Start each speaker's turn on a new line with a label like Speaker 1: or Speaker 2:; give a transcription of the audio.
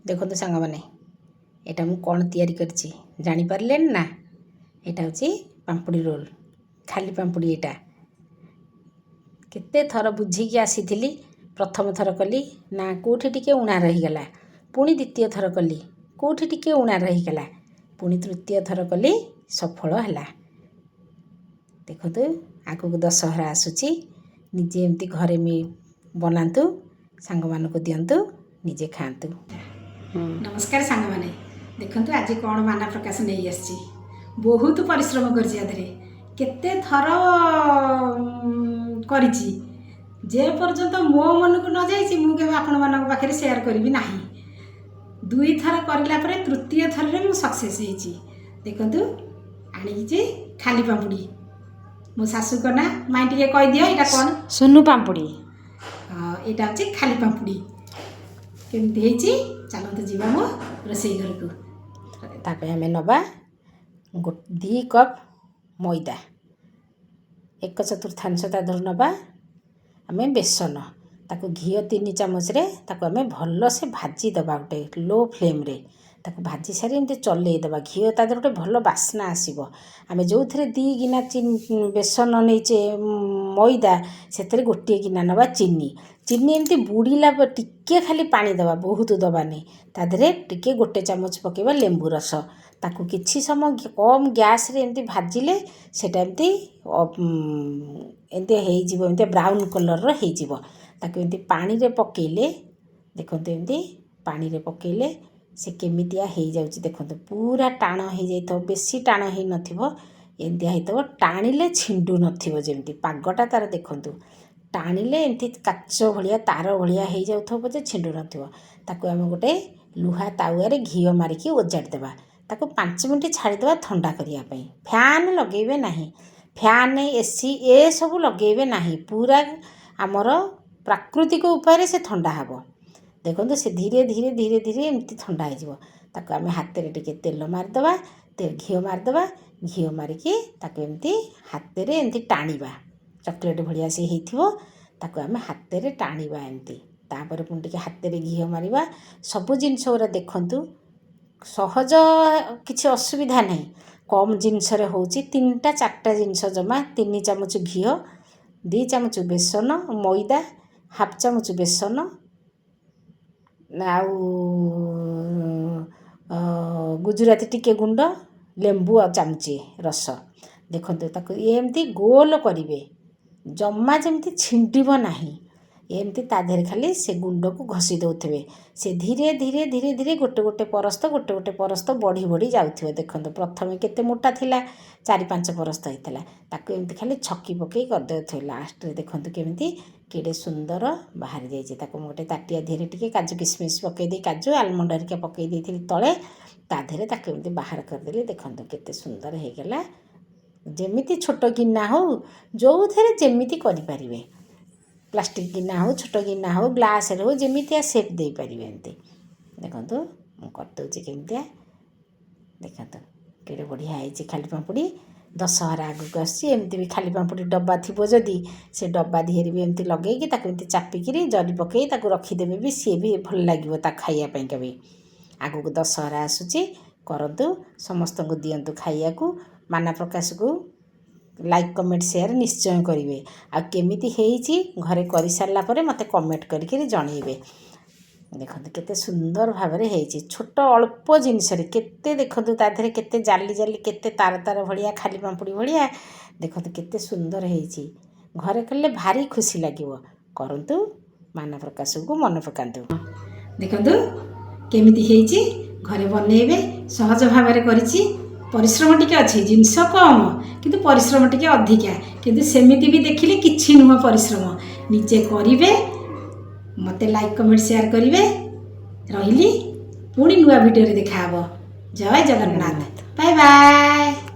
Speaker 1: देखो सांग मैंने यहाँ मुझे कौन तैयारी करछि जानी पारले ना। यहाँ हूँ पाम्पुड़ी रोल खाली पाम्पुड़ी। यहाँ केते थर बुझीकी आसी प्रथम थर कली ना कौटी टिके उणा रहीगला पुणी द्वितीय थर कली कौटी टिके उणा रहीगला पुणी तृतीय थर कली सफल है। देखो आगू दशहरा आसूची निजे एमती घरे बनातु सांग मानक दिंतु निजे खातु। नमस्कार सांग माने देखु आज कौन माना प्रकाश नहीं आसी बहुत परिश्रम कर केते थर करिछि जे पर्यंत मो मन को न जाइछि मुझे आपण मानक पाखे शेयर करी ना। दुई थर करला परे तृतीय थर रे मु सक्सेस होइछि। देखंतु आनी खाली पाम्पुड़ी मो सासू को ना माई टे कह दियो यहाँ कौन सुनु पाम्पुड़ी। यहाँ हूँ खाली पाम्पुड़ी केमती चलते जीवा मो रोसई घर को। तापर आम नवा 2 कप मैदा 1/4 तादर नवा आम बेसन ताको घी 3 चामच रे ताको आम भल से भाजी दबा गोटे लो फ्लेम रे ताको भाजी सारी एमती चलई दबा घी तादर गोटे भल बास्ना आसीबो। आम जो थे 2 गिना बेसन नहींचे मैदा से 1 गिना नवा चीनी चीनी एमती बुड़ीला टिके खाली पानी दबा बहुत दबानी तादरे टिके 1 चामच पकेबा लेंबू रस ताकू किछि समय कम गैस रे एमती भाजिले सेटा एमती एमती हेई जिवो एमती ब्राउन कलर रो हेई जिवो। ताकू एमती पानी रे पकेइले देखंतु एमती पानी रे पकेइले से केमितिया हेई जाउची। देखंतु पूरा टाण हेई जाइतो बेसी टाण हेई नथिबो एमती हेइतो टाणिले छिंडू नथिबो जेमती पागटा तार। देखंतु टाणिले एमती काच भलिया तार भलिया हेई जाउथो पजे छिंडू नथिबो। ताकू हम गोटे लुहा तावा रे घी मारिकी ओजाड़ी देबा ताकू 5 मिनिट छाड़ी देबा ठंडा करिया पई। फैन लगेबे नाही फैन एसी ए सब लगेबे नाही पूरा आमर प्राकृतिक उपाय से ठंडा हबो। देखो से धीरे धीरे धीरे धीरे एमती ठंडा हो ताको आम हाथ में टिके तेल मारिदेवा घी मारिदेवा घी मारिकी ताको एमती हाथ में एमती टाणिबा चॉकलेट भलिया से होइथिबो ताको आम हाथ में टाणिबा एमती तापर पुणी टिके हाथ में घी मारिबा सब जिनस गुरा। देखंतु सहज किसी असुविधा नहीं कम जिनस रे होउची 3-4टा जिनस जमा 3 चामच घी 2 चामच बेसन मैदा 1/2 चामच बेसन आउ गुजराती टिके गुंड लेंबू चामचे रस। देखंतु ताको एमती गोल करिवे जम्मा जमती छिंडिबो नाही एमती ता देहरे खाली से गुंड को घसी दउथिबे से धीरे धीरे धीरे धीरे गोटे गोटे परस्त बढ़ी बढ़ी जाउथिबे। देखंतु प्रथमे केते मोटा थिला 4-5 परस्त होइतला ताको एमती खाली छक्की पकई कर देउथिबे लास्ट रे। देखंतु केमती केडे सुंदर बाहर जाइए ताको गोटे ताटिया धीरे टिके काजू किसमिस पकई दे काजू आलमंड हरिका पकई देथिली तळे ता देहरे ताको एमती बाहर कर देली। देखंतु केते सुंदर हे गेला जेमिति छोट गिना हो जो थे जेमिति करि परिबे प्लास्टिक गिना हो छोट गिना हो ग्लास रे हो जेमितिया शेप दे परिबे एमती। देखंतु मु कर दउची केमतिया देखंतु केडे बढ़िया आइछि खाली पाम्पुड़ी। दशहरा आगू आसी एमती भी खाली पाम्पुड़ी डब्बा थी जदि से डब्बा दिहरे भी एमती लगे ताको एमती चापिकी जरी पकई ताको रखीदेवे भी सी भी भल लगे खाइया भी। आगू दशहरा आसूची करंतु समस्त को दियंतु खाइया को माना प्रकाश को लाइक कमेंट शेयर निश्चय करेंगे आ केमिति हेइची घरे करि सारला परे मते कमेंट करके जनइबे। देखंतु केते सुंदर भाबरे हेइची छोट अल्प जिनिस रे केते देखंतु ता देहरे केते जाली जाली केते तार तार भलिया खाली पाम्पुड़ी भलिया देखंतु केते सुंदर हेइची घरे कले भारी खुशी लागिवो। करंतु माना प्रकाश को मन पकांतु। देखंतु केमिति हेइची घरे बनेइबे सहज भाबरे करिची परिश्रम टिके अच्छी जिनस कम किंतु परिश्रम टिके अधिका किंतु सेमिति भी देखिले किछि नुह परिश्रम निजे करिवे मते लाइक कमेंट शेयर करिवे रहिली पुणी नुआ वीडियो रे देखा हबो। जय जगन्नाथ बाय बाय।